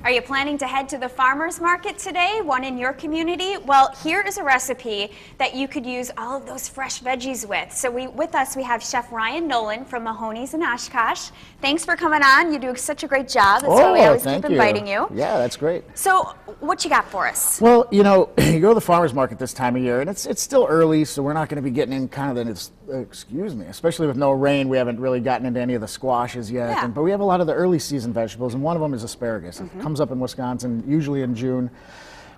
Are you planning to head to the farmer's market today, one in your community? Well, here is a recipe that you could use all of those fresh veggies with. So with us we have Chef Ryan Nolan from Mahoney's in Oshkosh. Thanks for coming on. You do such a great job. That's why we always keep inviting you. Yeah, that's great. So what you got for us? Well, you know, you go to the farmer's market this time of year, and it's still early, so we're not going to be getting in kind of the, excuse me, especially with no rain, we haven't really gotten into any of the squashes yet. Yeah. But we have a lot of the early season vegetables, and one of them is asparagus. It comes up in Wisconsin, usually in June.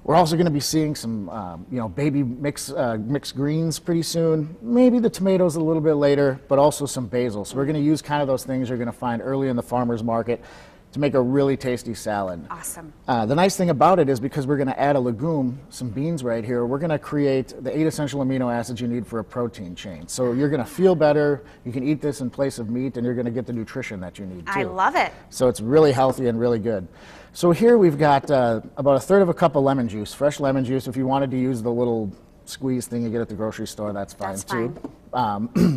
We're also going to be seeing some, you know, baby mixed greens pretty soon. Maybe the tomatoes a little bit later, but also some basil. So we're going to use kind of those things you're going to find early in the farmer's market to make a really tasty salad. Awesome. The nice thing about it is because we're going to add a legume, some beans right here, we're going to create the 8 essential amino acids you need for a protein chain. So you're going to feel better, you can eat this in place of meat, and you're going to get the nutrition that you need too. I love it. So it's really healthy and really good. So here we've got about 1/3 of a cup of lemon juice, fresh lemon juice. If you wanted to use the little squeeze thing you get at the grocery store, that's fine too.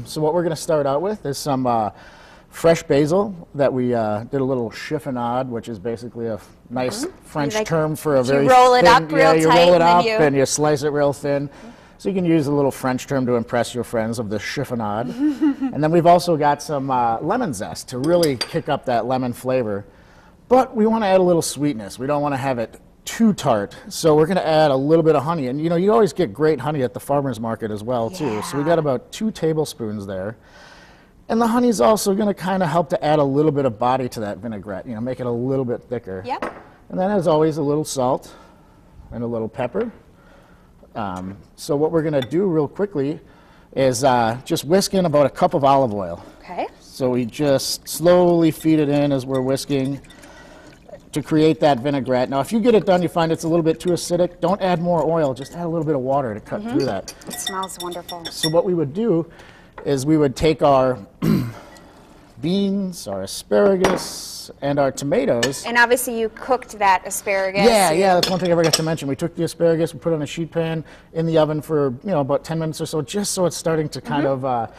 So what we're going to start out with is some fresh basil that we did a little chiffonade, which is basically a nice French term for a very thin. You roll it up real you tight roll it up and you slice it real thin. So you can use a little French term to impress your friends of the chiffonade. And then we've also got some lemon zest to really kick up that lemon flavor. But we want to add a little sweetness. We don't want to have it too tart. So we're going to add a little bit of honey. And you know, you always get great honey at the farmer's market as well too. So we got about 2 tablespoons there. And the honey's also going to kind of help to add a little bit of body to that vinaigrette, you know, make it a little bit thicker. Yep. And then as always, a little salt and a little pepper. So what we're going to do real quickly is just whisk in about 1 cup of olive oil. Okay. So we just slowly feed it in as we're whisking to create that vinaigrette. Now, if you get it done, you find it's a little bit too acidic, don't add more oil, just add a little bit of water to cut through that. It smells wonderful. So what we would do is we would take our beans, our asparagus, and our tomatoes. And obviously you cooked that asparagus. Yeah, that's one thing I forgot to mention. We took the asparagus, we put it on a sheet pan in the oven for, you know, about 10 minutes or so, just so it's starting to kind of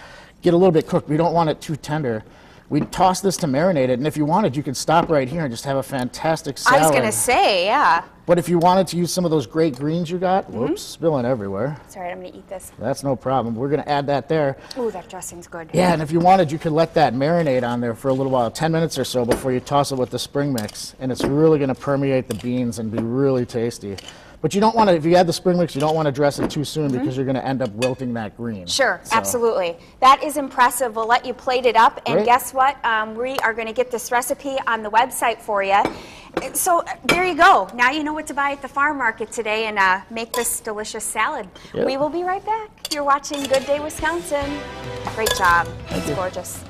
get a little bit cooked. We don't want it too tender. We toss this to marinate it, and if you wanted, you could stop right here and just have a fantastic salad. I was going to say, yeah. But if you wanted to use some of those great greens you got, whoops, spilling everywhere. Sorry, I'm going to eat this. That's no problem. We're going to add that there. Ooh, that dressing's good. Yeah, and if you wanted, you could let that marinate on there for a little while, 10 minutes or so before you toss it with the spring mix, and it's really going to permeate the beans and be really tasty. But you don't want to, if you add the spring mix, you don't want to dress it too soon because you're going to end up wilting that green. Sure, absolutely. That is impressive. We'll let you plate it up. And guess what? We are going to get this recipe on the website for you. So there you go. Now you know what to buy at the farm market today and make this delicious salad. Yep. We will be right back. You're watching Good Day Wisconsin. Great job. It's gorgeous.